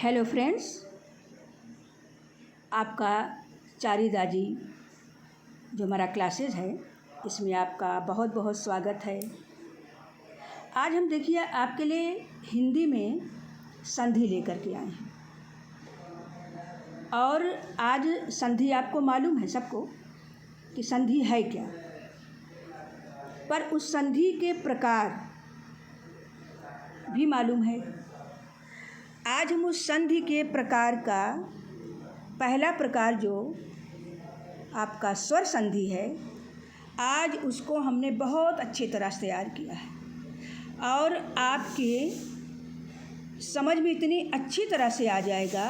Hello friends, आपका चारी दाजी जो हमारा क्लासेस है इसमें आपका बहुत बहुत स्वागत है। आज हम देखिए आपके लिए हिंदी में संधि लेकर के आए हैं। और आज संधि आपको मालूम है सबको कि संधि है क्या, पर उस संधि के प्रकार भी मालूम है। आज हम उस संधि के प्रकार का पहला प्रकार जो आपका स्वर संधि है, आज उसको हमने बहुत अच्छी तरह से तैयार किया है और आपके समझ में इतनी अच्छी तरह से आ जाएगा,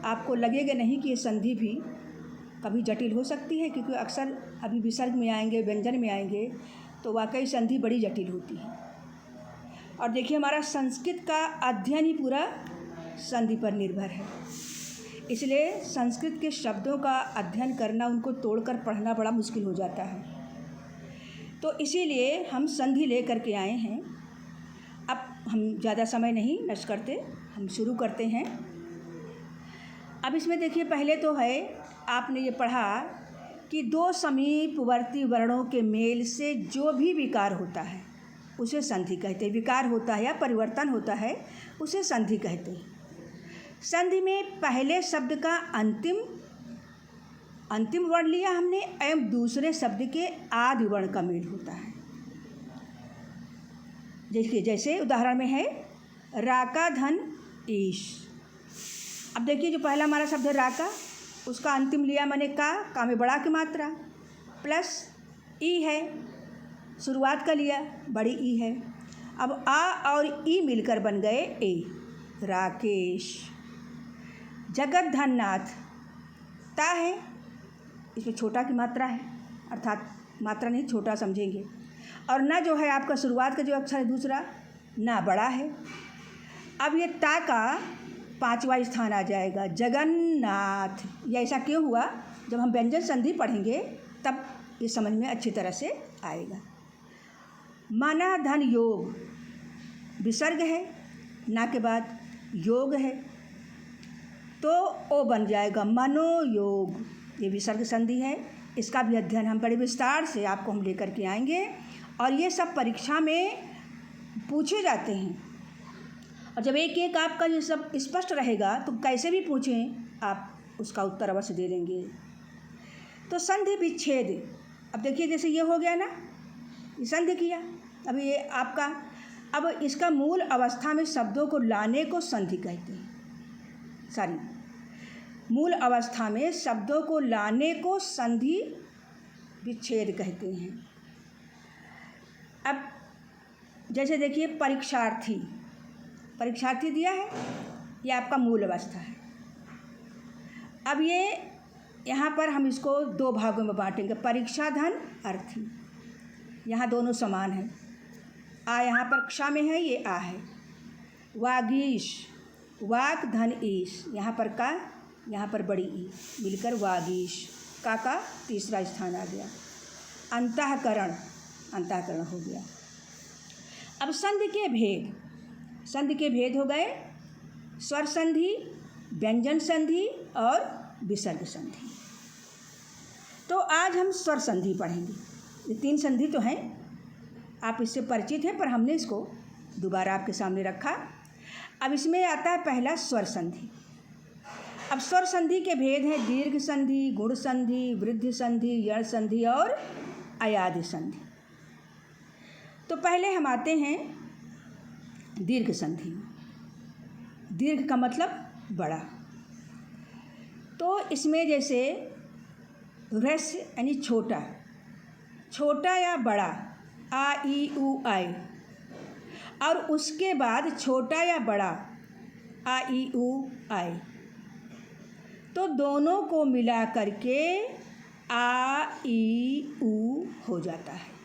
आपको लगेगा नहीं कि ये संधि भी कभी जटिल हो सकती है, क्योंकि अक्सर अभी विसर्ग में आएंगे, व्यंजन में आएंगे तो वाकई संधि बड़ी जटिल होती है। और देखिए हमारा संस्कृत का अध्ययन ही पूरा संधि पर निर्भर है, इसलिए संस्कृत के शब्दों का अध्ययन करना, उनको तोड़कर पढ़ना बड़ा मुश्किल हो जाता है। तो इसीलिए हम संधि लेकर के आए हैं। अब हम ज़्यादा समय नहीं नष्ट करते, हम शुरू करते हैं। अब इसमें देखिए पहले तो है, आपने ये पढ़ा कि दो समीपवर्ती वर्णों के मेल से जो भी विकार होता है उसे संधि कहते हैं। विकार होता है या परिवर्तन होता है उसे संधि कहते हैं। संधि में पहले शब्द का अंतिम वर्ण लिया हमने एवं दूसरे शब्द के आदि वर्ण का मेल होता है। देखिए जैसे उदाहरण में है राका धन ईश। अब देखिए जो पहला हमारा शब्द है राका, उसका अंतिम लिया मैंने का में बड़ा की मात्रा प्लस ई है, शुरुआत का लिया बड़ी ई है। अब आ और ई मिलकर बन गए ए, राकेश। जगत धननाथ, ता है, इसमें छोटा की मात्रा है, अर्थात मात्रा नहीं छोटा समझेंगे। और न जो है आपका शुरुआत का जो अक्षर है दूसरा ना बड़ा है। अब ये ता का पांचवा स्थान आ जाएगा जगन्नाथ। ये ऐसा क्यों हुआ, जब हम व्यंजन संधि पढ़ेंगे तब ये समझ में अच्छी तरह से आएगा। माना धन योग, विसर्ग है, ना के बाद योग है तो ओ बन जाएगा मनोयोग। ये विसर्ग संधि है, इसका भी अध्ययन हम बड़े विस्तार से आपको हम लेकर के आएंगे और ये सब परीक्षा में पूछे जाते हैं। और जब एक एक आपका ये सब स्पष्ट रहेगा तो कैसे भी पूछें आप उसका उत्तर अवश्य दे देंगे। तो संधि विच्छेद, अब देखिए जैसे ये हो गया ना, ये संधि किया, अब ये आपका, अब इसका मूल अवस्था में शब्दों को लाने को संधि कहते हैं। मूल अवस्था में शब्दों को लाने को संधि विच्छेद कहते हैं। अब जैसे देखिए परीक्षार्थी दिया है, ये आपका मूल अवस्था है। अब ये यहाँ पर हम इसको दो भागों में बांटेंगे, परीक्षा धन अर्थी। यहाँ दोनों समान हैं, आ यहाँ पर क्षा में है, ये आ है। वागीश, वाक धन ईश, यहाँ पर का, यहाँ पर बड़ी ई मिलकर वागीश, का तीसरा स्थान आ गया। अंतःकरण हो गया। अब संधि के भेद हो गए स्वर संधि, व्यंजन संधि और विसर्ग संधि। तो आज हम स्वर संधि पढ़ेंगे। ये तीन संधि तो हैं, आप इससे परिचित हैं, पर हमने इसको दोबारा आपके सामने रखा। अब इसमें आता है पहला स्वर संधि। अब स्वर संधि के भेद हैं दीर्घ संधि, गुण संधि, वृद्धि संधि, यण संधि और अयादि संधि। तो पहले हम आते हैं दीर्घ संधि। दीर्घ का मतलब बड़ा। तो इसमें जैसे ह्रस्व यानी छोटा या बड़ा, आ ई उ आई, और उसके बाद छोटा या बड़ा, आ ई उ आई, तो दोनों को मिला करके आ ई उ हो जाता है।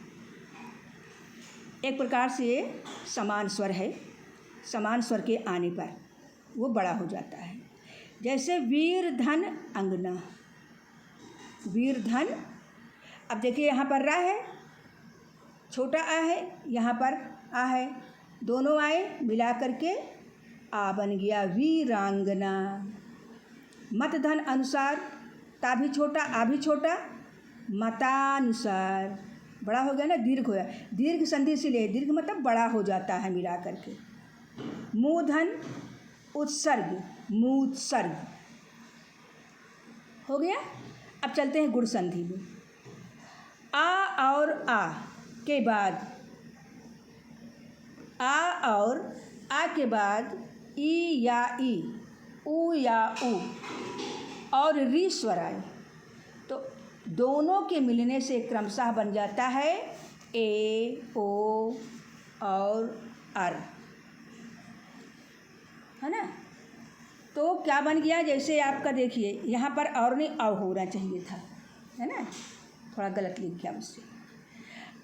एक प्रकार से समान स्वर है, समान स्वर के आने पर वो बड़ा हो जाता है। जैसे वीर धन अंगना, वीर धन। अब देखिए यहाँ पर रा है, छोटा आ है, यहाँ पर आ है, दोनों आए मिला करके आ बन गया वीरांगना। मत धन अनुसार, ता भी छोटा आ भी छोटा, मतानुसार, बड़ा हो गया ना, दीर्घ हो गया, दीर्घ संधि से ले, दीर्घ मतलब बड़ा हो जाता है मिला करके। मूर्धन उत्सर्ग, मूत्सर्ग हो गया। अब चलते हैं गुण संधि में। आ और आ के बाद, आ और आ के बाद ई या ई, ऊ या ऊ और री स्वर आए तो दोनों के मिलने से क्रमशः बन जाता है ए, ओ और अर, है ना। तो क्या बन गया, जैसे आपका देखिए यहाँ पर और नहीं अव होना चाहिए था, है ना, थोड़ा गलत लिख गया मुझसे।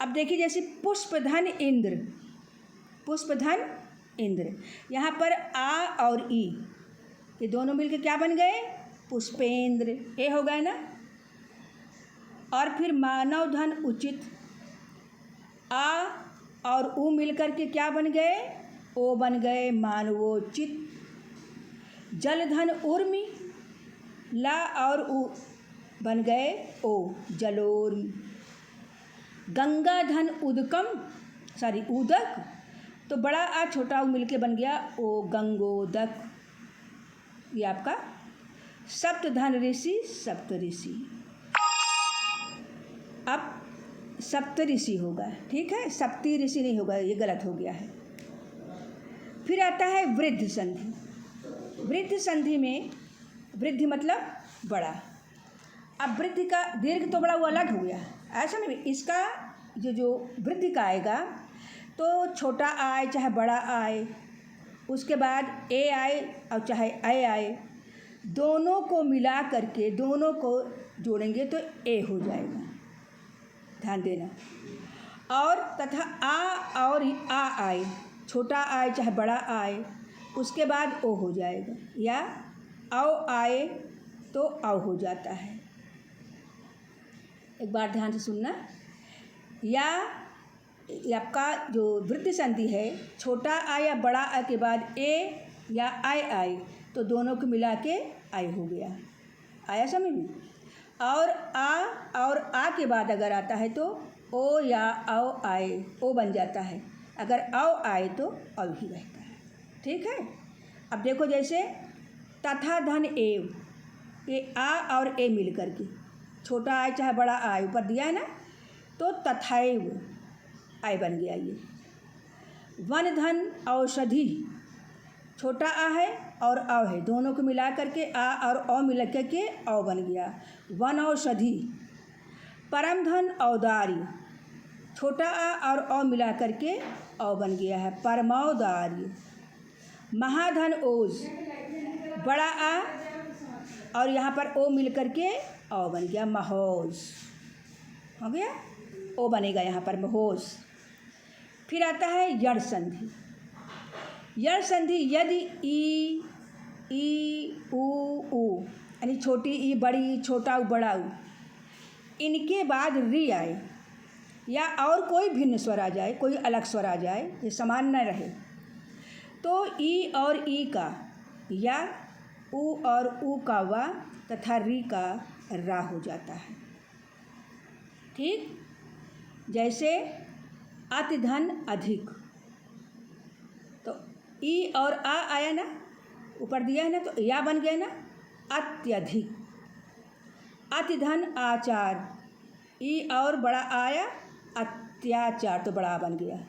अब देखिए जैसे पुष्पधन इंद्र, पुष्पधन इंद्र, यहाँ पर आ और ई ये दोनों मिलके क्या बन गए, पुष्पेंद्र, ए हो गए ना। और फिर मानव धन उचित, आ और ऊ मिलकर के क्या बन गए, ओ बन गए मानवोचित। जलधन उर्मी, ला और ऊ बन गए ओ जलोर्मी। गंगा धन उदकम, सॉरी उदक, तो बड़ा आ छोटा ऊ मिलके बन गया ओ गंगोदक, ये आपका। सप्तधन ऋषि, सप्त ऋषि, अब सप्त ऋषि होगा, ठीक है, सप्ती ऋषि नहीं होगा, ये गलत हो गया है। फिर आता है वृद्ध संधि। वृद्ध संधि में, वृद्धि मतलब बड़ा, अब वृद्धि का दीर्घ तो बड़ा वो अलग हो गया, ऐसा नहीं, इसका जो वृद्धि का आएगा तो छोटा आए चाहे बड़ा आए, उसके बाद ए आए और चाहे ए आए, दोनों को मिला करके दोनों को जोड़ेंगे तो ए हो जाएगा, ध्यान देना। और तथा आ और आ आए, छोटा आए चाहे बड़ा आए, उसके बाद ओ हो जाएगा, या औ आए तो औ हो जाता है। एक बार ध्यान से सुनना, या आपका जो वृद्धि संधि है, छोटा आ या बड़ा आ के बाद ए या आए आए तो दोनों को मिला के आए हो गया, आया समझ में। और आ के बाद अगर आता है तो ओ या औ आए, ओ बन जाता है, अगर औ आए तो औ ही रहता है, ठीक है। अब देखो जैसे तथा धन एव, ये आ और ए मिल करके, छोटा आए चाहे बड़ा आए ऊपर दिया है ना, तो तथैव आय बन गया ये। वन धन औषधि, छोटा आ है और औ है, दोनों को मिला करके आ और औ मिला करके औ बन गया, वन औषधि। परम धन औदार्य, छोटा आ और औ मिला करके औ बन गया है, परमौदार्य। महाधन ओज, बड़ा आ और यहाँ पर ओ मिल करके औ बन गया, महोज हो गया, ओ बनेगा यहाँ पर महोज। फिर आता है यड़ संधि। यड़ संधि यदि ई ऊ ऊ, यानी छोटी ई बड़ी, छोटा ऊ बड़ा ऊ, इनके बाद री आए या और कोई भिन्न स्वर आ जाए, कोई अलग स्वर आ जाए, ये समान न रहे, तो ई और ई का या ऊ और ऊ का वा तथा री का रा हो जाता है, ठीक। जैसे अति धन अधिक, तो ई और आ आया ना, ऊपर दिया है ना, तो या बन गया ना, अत्यधिक। अति धन आचार, ई और बड़ा आया, अत्याचार, तो बड़ा बन गया।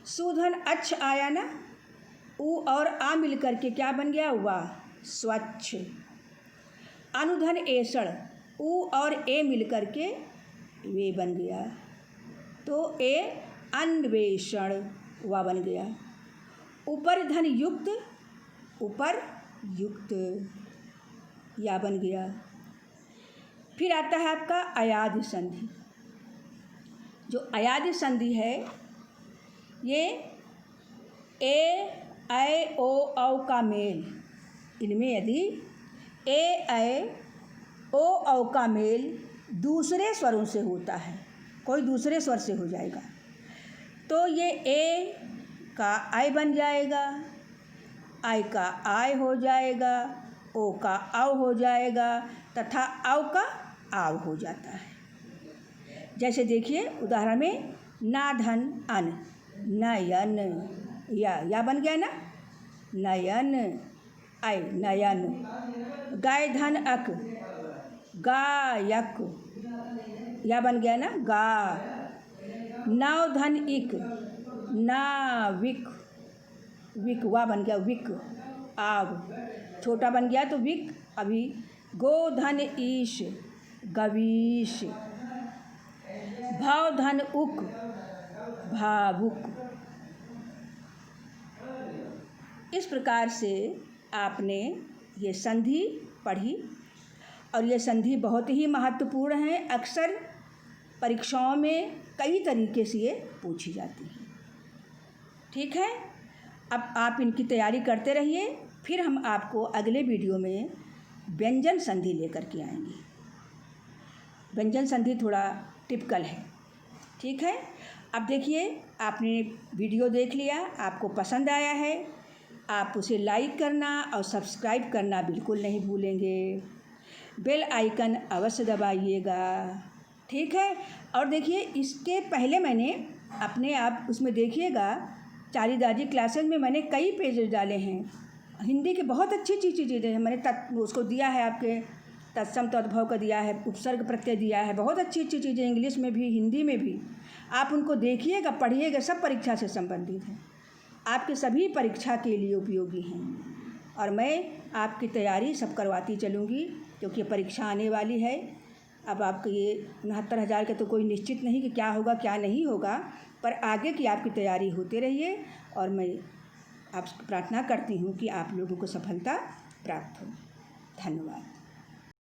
सुधन अच्छ आया ना, ऊ और आ मिल करके क्या बन गया, वाह, स्वच्छ। अनुधन ऐसड़, ऊ और ए मिल करके वे बन गया, तो ए अन्वेषण, वा बन गया। ऊपर धन युक्त, ऊपर युक्त, या बन गया। फिर आता है आपका अयादि संधि। जो अयादि संधि है, ये ए ऐ ओ औ का मेल, इनमें यदि ए ऐ ओ औ का मेल दूसरे स्वरों से होता है, कोई दूसरे स्वर से हो जाएगा, तो ये ए का आई बन जाएगा, आई का आय हो जाएगा, ओ का औ हो जाएगा तथा औ का आव हो जाता है। जैसे देखिए उदाहरण में ना धन अन, नयन, या बन गया ना नयन, आय नयन। गाय धन अक, गायक, या बन गया ना गा। नाव धन इक, नाविक, विक, वा बन गया विक, आव। छोटा बन गया तो विक। अभी गो धन ईश, गवीश। भाव धन उक, भावुक। इस प्रकार से आपने ये संधि पढ़ी और ये संधि बहुत ही महत्वपूर्ण है। अक्सर परीक्षाओं में कई तरीके से ये पूछी जाती है। ठीक है, अब आप इनकी तैयारी करते रहिए, फिर हम आपको अगले वीडियो में व्यंजन संधि लेकर के आएंगे। व्यंजन संधि थोड़ा टिपिकल है। ठीक है, अब देखिए आपने वीडियो देख लिया, आपको पसंद आया है, आप उसे लाइक करना और सब्सक्राइब करना बिल्कुल नहीं भूलेंगे। बेल आइकन अवश्य दबाइएगा। ठीक है, और देखिए इसके पहले मैंने अपने आप उसमें देखिएगा चारी दाजी क्लासेस में मैंने कई पेजेस डाले हैं। हिंदी के बहुत अच्छी अच्छी चीज़ें हैं। मैंने उसको दिया है, आपके तत्सम तद्भव का दिया है, उपसर्ग प्रत्यय दिया है, बहुत अच्छी अच्छी चीज़ें इंग्लिश में भी हिंदी में भी। आप उनको देखिएगा, पढ़िएगा, सब परीक्षा से संबंधित हैं, आपके सभी परीक्षा के लिए उपयोगी हैं। और मैं आपकी तैयारी सब करवाती चलूँगी क्योंकि परीक्षा आने वाली है। अब आपके ये 69,000 का तो कोई निश्चित नहीं कि क्या होगा क्या नहीं होगा, पर आगे की आपकी तैयारी होते रहिए और मैं आपसे प्रार्थना करती हूँ कि आप लोगों को सफलता प्राप्त हो। धन्यवाद।